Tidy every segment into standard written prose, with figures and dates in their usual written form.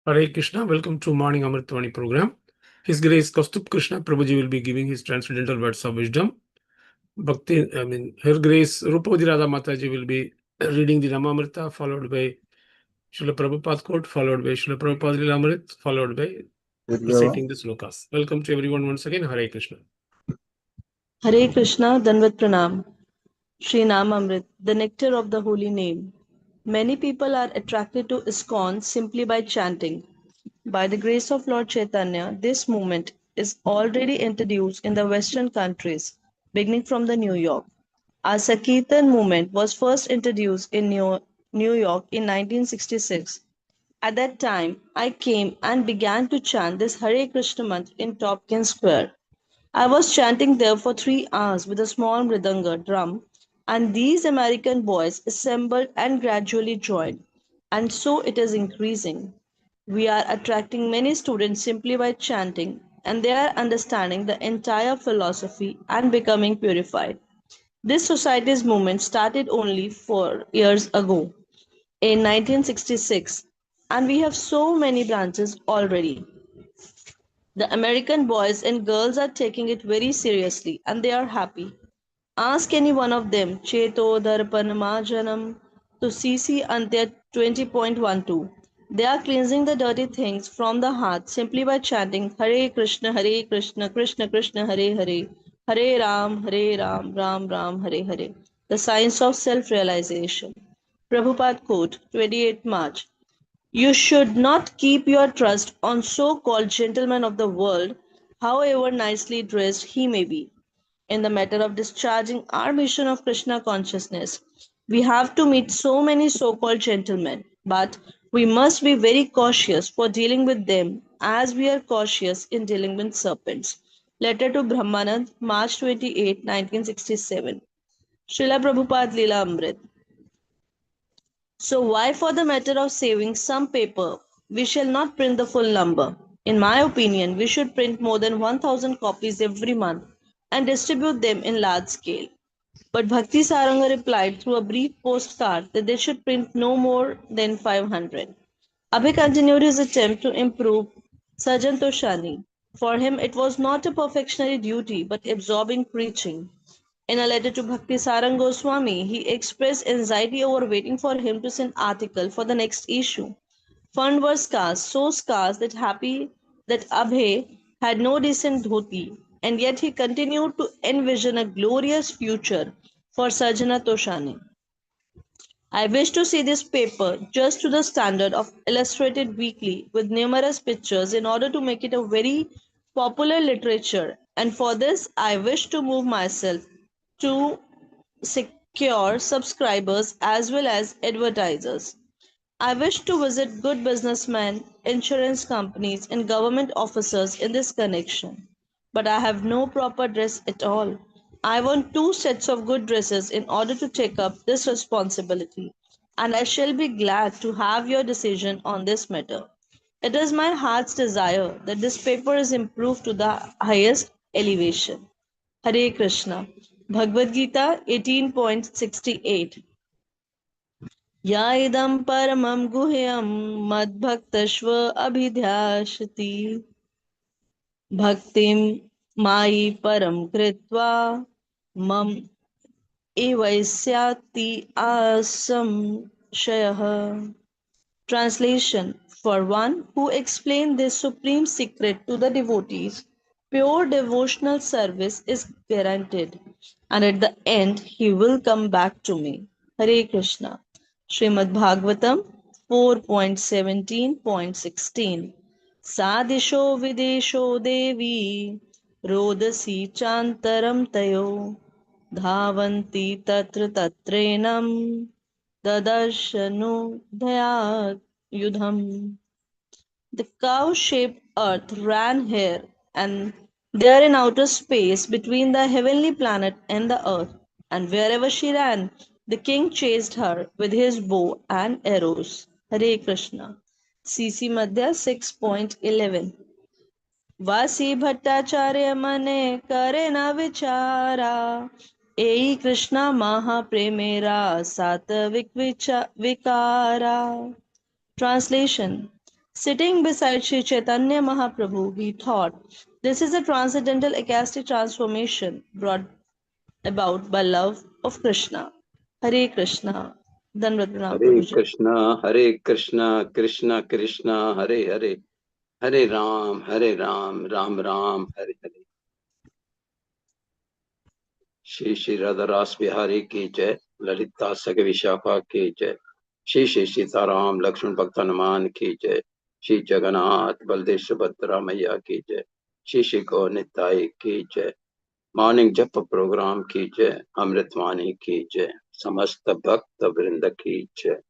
Hare Krishna, welcome to Morning Amrut Vani program. His Grace Kaustubha Krishna Prabhuji will be giving his transcendental words of wisdom. Her Grace Rupavati Radha Mataji will be reading the Ramamrita, followed by Srila Prabhupada quote, followed by Srila Prabhupada Lilamrit, followed by reciting the slokas. Welcome to everyone once again. Hare Krishna. Hare Krishna, Danvat Pranam. Shri Nam Amrit, the nectar of the holy name. Many people are attracted to ISKCON simply by chanting. By the grace of Lord Chaitanya, this movement is already introduced in the Western countries, beginning from the New York. Our Sankirtan movement was first introduced in New York in 1966. At that time, I came and began to chant this Hare Krishna mantra in Tompkins Square. I was chanting there for 3 hours with a small mridanga drum, and these American boys assembled and gradually joined, and so it is increasing. We are attracting many students simply by chanting, and they are understanding the entire philosophy and becoming purified. This society's movement started only 4 years ago, in 1966, and we have so many branches already. The American boys and girls are taking it very seriously and they are happy. Ask any one of them, Cheto Darpanamajanam to CC Antya 20.12. They are cleansing the dirty things from the heart simply by chanting Hare Krishna, Krishna Krishna, Hare Hare, Hare Ram, Ram Ram, Hare Hare. The science of self realization. Prabhupada quote, 28 March. You should not keep your trust on so called gentlemen of the world, however nicely dressed he may be. In the matter of discharging our mission of Krishna consciousness, we have to meet so many so called gentlemen, but we must be very cautious for dealing with them as we are cautious in dealing with serpents. Letter to Brahmanand, March 28, 1967. Srila Prabhupada Leela Amrit. So why for the matter of saving some paper, we shall not print the full number? In my opinion, we should print more than 1000 copies every month and distribute them in large scale. But Bhakti Saranga replied through a brief postcard that they should print no more than 500. Abhay continued his attempt to improve Sajan Toshani. For him, it was not a perfectionary duty but absorbing preaching. In a letter to Bhakti Sarang Goswami, he expressed anxiety over waiting for him to send article for the next issue. Funds were scarce, so scarce that Abhay had no decent dhoti, and yet he continued to envision a glorious future for Sajana Toshani. I wish to see this paper just to the standard of illustrated weekly with numerous pictures in order to make it a very popular literature, and for this I wish to move myself to secure subscribers as well as advertisers. I wish to visit good businessmen, insurance companies, and government officers in this connection, but I have no proper dress at all. I want 2 sets of good dresses in order to take up this responsibility, and I shall be glad to have your decision on this matter. It is my heart's desire that this paper is improved to the highest elevation. Hare Krishna. Bhagavad Gita 18.68. या इदं परमं गुह्यं मद्भक्तश्व अभिध्यासति भक्तिं मायि परं कृत्वा मम एवैस्याति आसंशयः. Translation. For one who explained this supreme secret to the devotees, pure devotional service is guaranteed, and at the end he will come back to me. Hare Krishna. Srimad Bhagavatam 4.17.16. Sadisho videsho devi rodasi chantaram tayo dhavanti tatra tatrenam Dadarshanu The cow-shaped earth ran here and there in outer space between the heavenly planet and the earth, and wherever she ran, the king chased her with his bow and arrows. Hare Krishna. CC Madhya 6.11. वासी भट्टाचार्य मने करे न विचारा एई कृष्णा महाप्रेमेरा सात्विक विकारा. Translation. Sitting beside Sri Chaitanya Mahaprabhu, he thought, this is a transcendental ecstatic transformation brought about by love of Krishna. Hare Krishna. Dandavat Pranam Hare Prabhuji. Krishna, Hare Krishna, Krishna Krishna, Hare Hare, Hare Ram, Ram Ram, Hare Hare. Shri Shri Radha Ras Bihari ki jai, Lalita Saga Vishakha ki jai, Shri Shri Sitaram Lakshman Bhakta Hanuman ki jai, Shri Jagannath Baldev Subhadra Maiya ki jai, Shri Shri Gaur Nitai ki jai, Morning Japa program की जय, अमृतवाणी की जय, समस्त भक्त वृंद की जय.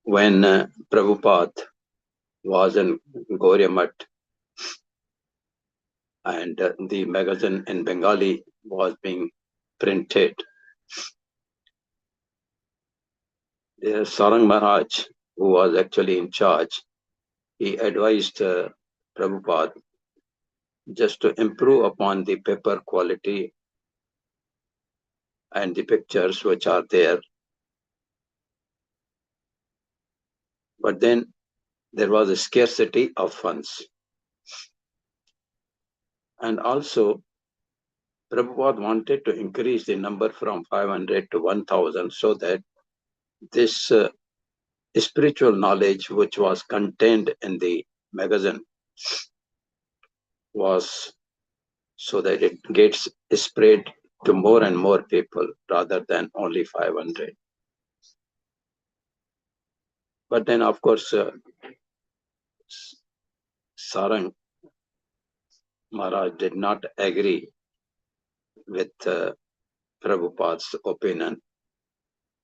When Prabhupada was in Gauriya Math and the magazine in Bengali was being printed, Sarang Maharaj, who was actually in charge, he advised Prabhupada just to improve upon the paper quality and the pictures which are there. But then there was a scarcity of funds. And also, Prabhupada wanted to increase the number from 500 to 1000 so that this spiritual knowledge which was contained in the magazine was so that it gets spread to more and more people rather than only 500. But then, of course, Sarang Maharaj did not agree with Prabhupada's opinion.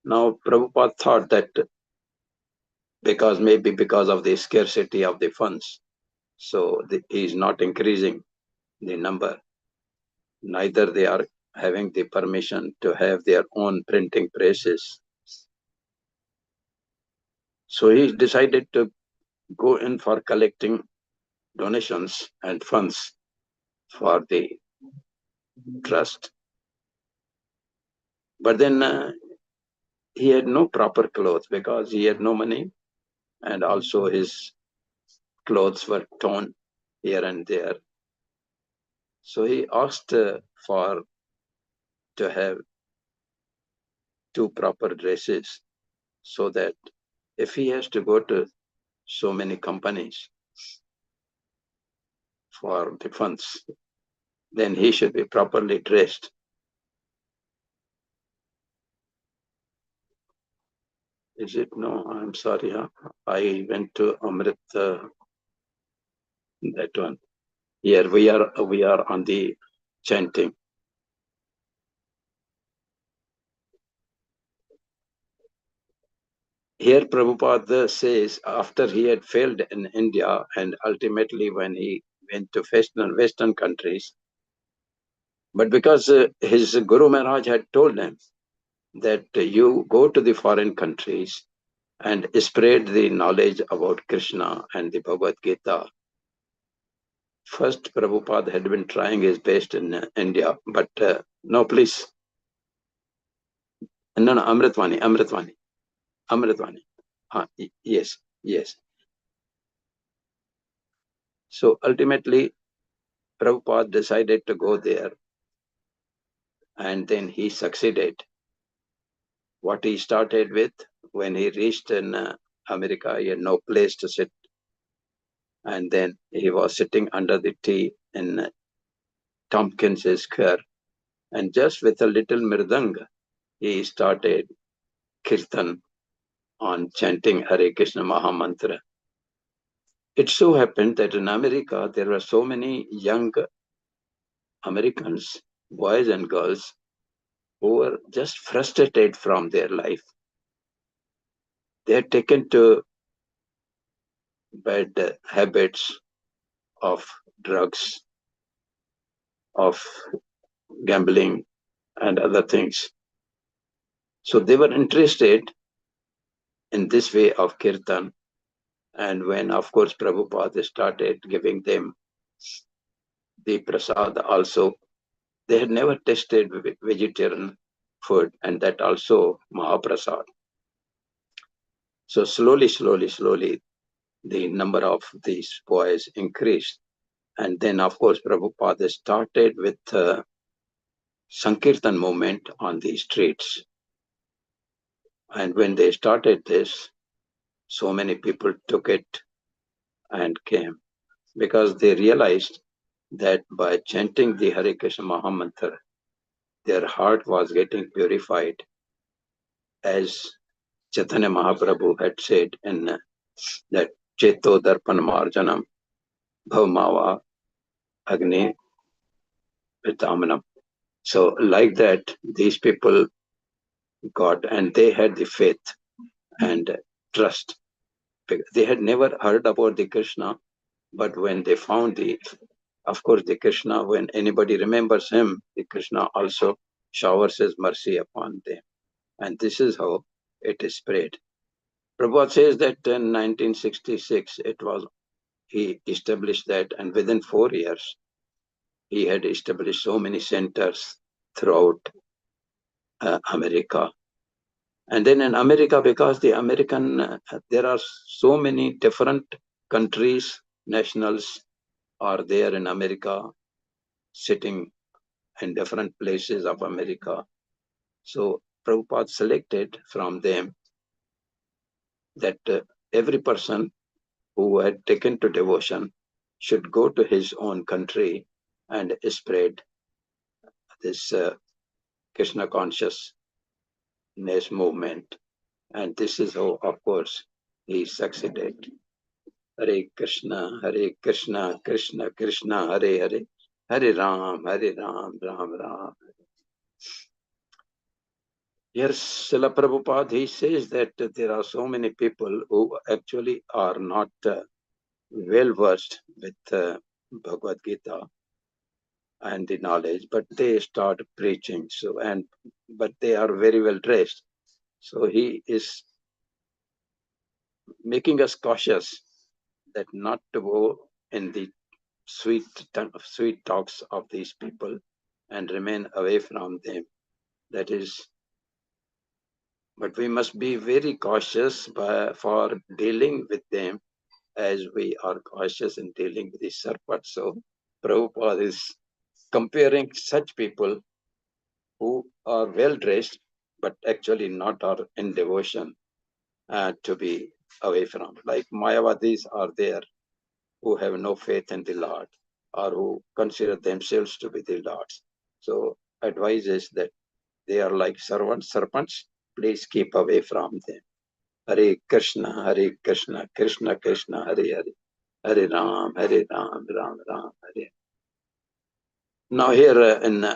Now, Prabhupada thought that maybe because of the scarcity of the funds, so he is not increasing the number. Neither they are having the permission to have their own printing presses. So he decided to go in for collecting donations and funds for the trust. But then he had no proper clothes because he had no money, and also his clothes were torn here and there. So he asked to have two proper dresses so that if he has to go to so many companies for the funds, then he should be properly dressed. Is it? No, I'm sorry. Huh? I went to Amrut, that one. Here we are on the chanting. Here Prabhupada says after he had failed in India and ultimately when he went to Western countries, but because his Guru Maharaj had told him that you go to the foreign countries and spread the knowledge about Krishna and the Bhagavad Gita. First, Prabhupada had been trying his best in India, but no, please. No, Amritvani. Yes. So ultimately, Prabhupada decided to go there, and then he succeeded. What he started with, when he reached in America, he had no place to sit. And then he was sitting under the tree in Tompkins Square. And just with a little mridanga, he started kirtan on chanting Hare Krishna Mahamantra. It so happened that in America, there were so many young Americans, boys and girls, who were just frustrated from their life. They had taken to bad habits of drugs, of gambling, and other things. So they were interested in this way of kirtan. And when, of course, Prabhupada started giving them the prasad also, they had never tasted vegetarian food, and that also Mahaprasad. So slowly, the number of these boys increased. And then, of course, Prabhupada started with Sankirtan movement on the streets. And when they started this, so many people took it and came because they realized that by chanting the Hare Krishna Mahamantra, their heart was getting purified, as Chaitanya Mahaprabhu had said in that Cheto Darpan Marjanam Bhavmava Agni Pitamanam. So like that, these people got, and they had the faith and trust. They had never heard about the Krishna, but when they found of course, the Krishna, when anybody remembers him, the Krishna also showers his mercy upon them. And this is how it is spread. Prabhupada says that in 1966, he established that, and within 4 years, he had established so many centers throughout America. And then in America, because there are so many different countries, nationals are there in America, sitting in different places of America. So Prabhupada selected from them that every person who had taken to devotion should go to his own country and spread this Krishna consciousness movement. And this is how, of course, he succeeded. Hare Krishna, Krishna Krishna, Hare Hare, Hare Ram, Ram Ram. Here, Srila Prabhupada, he says that there are so many people who actually are not well versed with Bhagavad Gita and the knowledge, but they start preaching. But they are very well dressed. So he is making us cautious that not to go in the sweet talks of these people and remain away from them. That is, but we must be very cautious for dealing with them as we are cautious in dealing with the serpent. So Prabhupada is comparing such people who are well dressed, but actually not are in devotion to be away from. Like Mayavadis are there who have no faith in the Lord or who consider themselves to be the Lord's. So advice is that they are like serpents. Please keep away from them. Hare Krishna, Krishna Krishna, Hare Hare, Hare Ram, Ram Ram, Hare. Now here in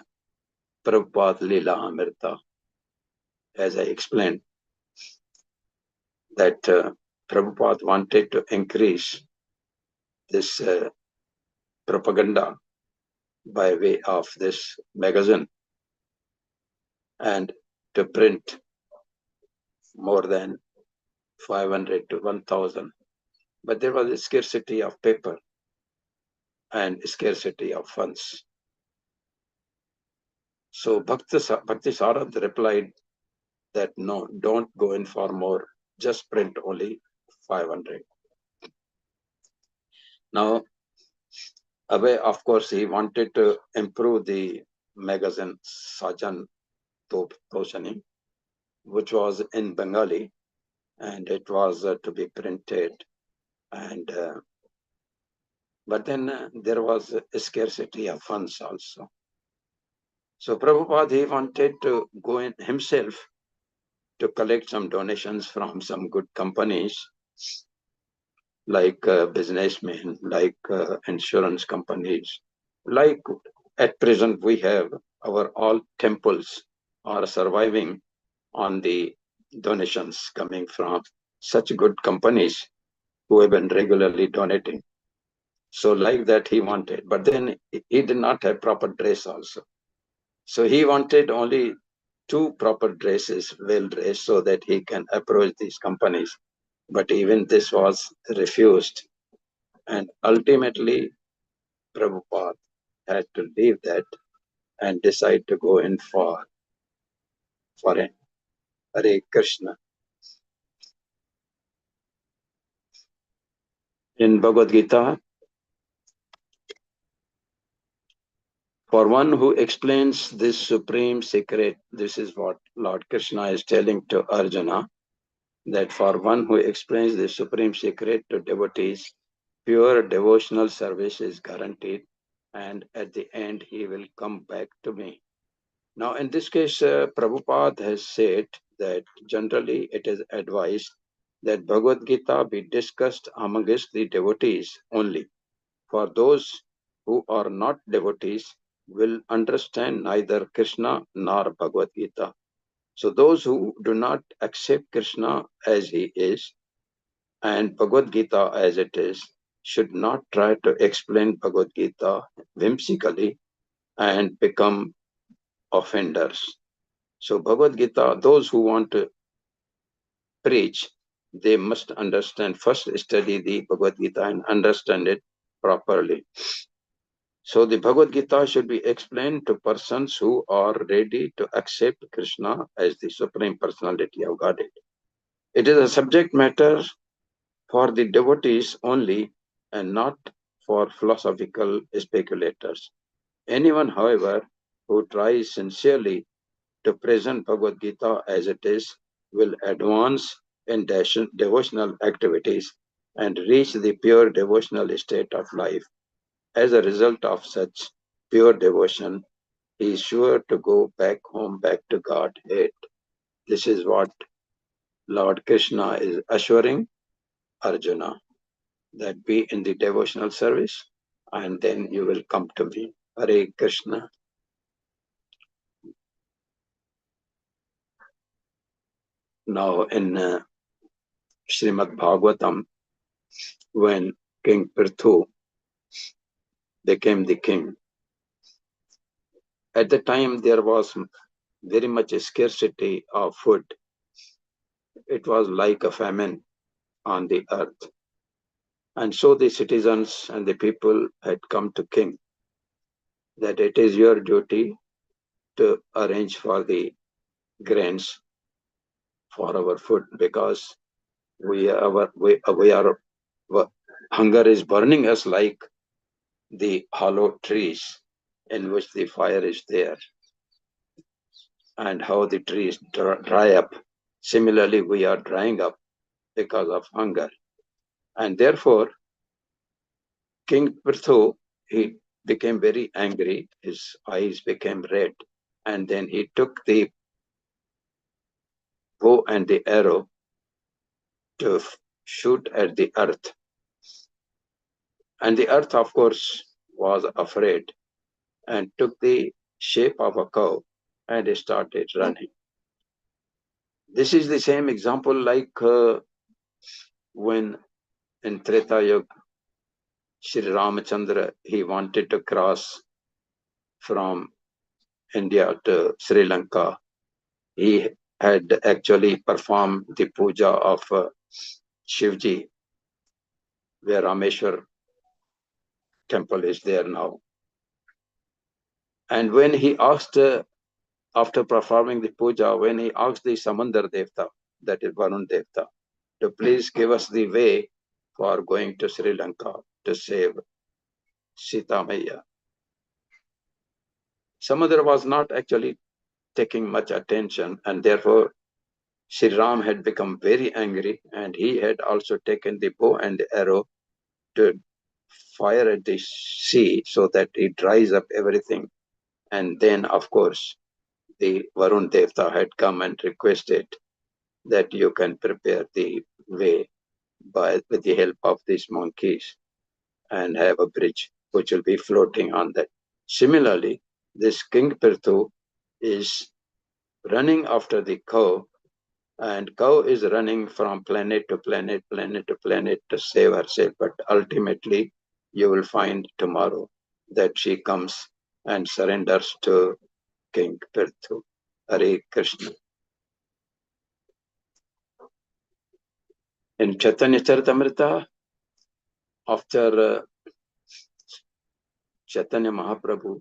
Prabhupada Lila Amrita, as I explained, that Prabhupada wanted to increase this propaganda by way of this magazine and to print more than 500 to 1,000. But there was a scarcity of paper and scarcity of funds. So Bhakti Sarad replied that no, don't go in for more, just print only 500. Now, Abhay, of course, he wanted to improve the magazine Sajan Toshani, which was in Bengali, and it was to be printed. And but then there was a scarcity of funds also. So Prabhupada, he wanted to go in himself to collect some donations from some good companies, like businessmen, like insurance companies. Like at present, we have our all temples are surviving on the donations coming from such good companies who have been regularly donating. So like that he wanted, but then he did not have proper dress also. So he wanted only 2 proper dresses, well dressed, so that he can approach these companies. But even this was refused. And ultimately, Prabhupada had to leave that and decide to go in for a Hare Krishna. In Bhagavad Gita, for one who explains this supreme secret, this is what Lord Krishna is telling to Arjuna, that for one who explains the supreme secret to devotees, pure devotional service is guaranteed, and at the end he will come back to me. Now, in this case, Prabhupada has said that generally it is advised that Bhagavad Gita be discussed amongst the devotees only. For those who are not devotees will understand neither Krishna nor Bhagavad Gita. So those who do not accept Krishna as he is and Bhagavad Gita as it is should not try to explain Bhagavad Gita whimsically and become offenders. So Bhagavad Gita, those who want to preach, they must understand, first study the Bhagavad Gita and understand it properly. So the Bhagavad Gita should be explained to persons who are ready to accept Krishna as the Supreme Personality of Godhead. It is a subject matter for the devotees only and not for philosophical speculators. Anyone, however, who tries sincerely to present Bhagavad Gita as it is will advance in devotional activities and reach the pure devotional state of life. As a result of such pure devotion, he is sure to go back home, back to Godhead. This is what Lord Krishna is assuring Arjuna, that be in the devotional service and then you will come to me. Hare Krishna. Now in Srimad Bhagavatam, when King Prithu became the king, at the time there was very much scarcity of food. It was like a famine on the earth. And so the citizens and the people had come to king that it is your duty to arrange for the grains for our food, because hunger is burning us like the hollow trees in which the fire is there, and how the trees dry up. Similarly, we are drying up because of hunger. And therefore, King Prithu, he became very angry. His eyes became red. And then he took the bow and the arrow to shoot at the earth. And the earth, of course, was afraid and took the shape of a cow and started running. This is the same example like when in Treta Yuga, Sri Ramachandra, he wanted to cross from India to Sri Lanka. He had actually performed the puja of Shivji, where Rameshwar temple is there now. And when he asked, after performing the puja, when he asked the Samandar Devta, that is Varun Devta, to please give us the way for going to Sri Lanka to save Sita Maya, Samandar was not actually taking much attention, and therefore Sri Ram had become very angry, and he had also taken the bow and the arrow to fire at the sea so that it dries up everything. And then, of course, the Varun Devta had come and requested that you can prepare the way with the help of these monkeys and have a bridge which will be floating on that. Similarly, this King Prithu is running after the cow, and cow is running from planet to planet, planet to planet to save herself. But ultimately, you will find tomorrow that she comes and surrenders to King Prithu. Hare Krishna. In Chaitanya Charitamrita, after Chaitanya Mahaprabhu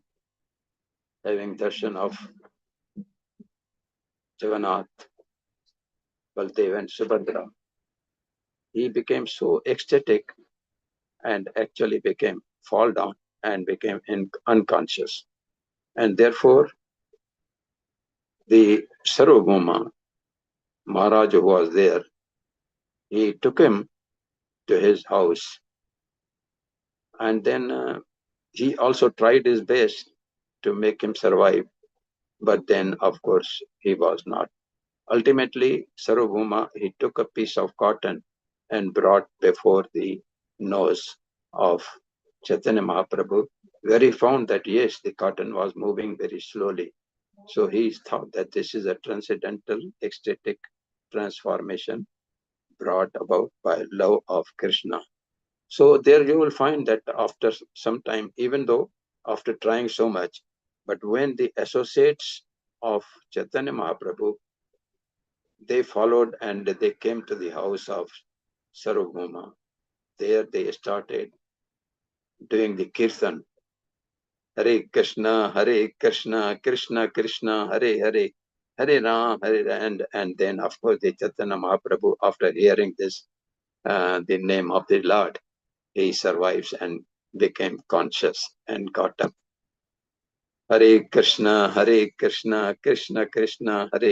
having darshan of Jagannath, Baldev and Subhadra, he became so ecstatic and actually fall down and became unconscious. And therefore, the Sarvabhauma Maharaj who was there, he took him to his house, and then he also tried his best to make him survive, but then, of course, he was not. Ultimately, Sarvabhauma, he took a piece of cotton and brought before the nose of Chaitanya Mahaprabhu, where he found that yes, the cotton was moving very slowly. So he thought that this is a transcendental, ecstatic transformation brought about by love of Krishna. So there you will find that after some time, even though after trying so much, but when the associates of Chaitanya Mahaprabhu, they followed and they came to the house of Sarvabhauma. There they started doing the kirtan. Hare Krishna, Krishna Krishna, Hare Hare, Hare Ram, Hare Ram. And then, of course, the Chaitanya Mahaprabhu, after hearing this, the name of the Lord, he survives and became conscious and got up. Hare Krishna, Krishna Krishna, Hare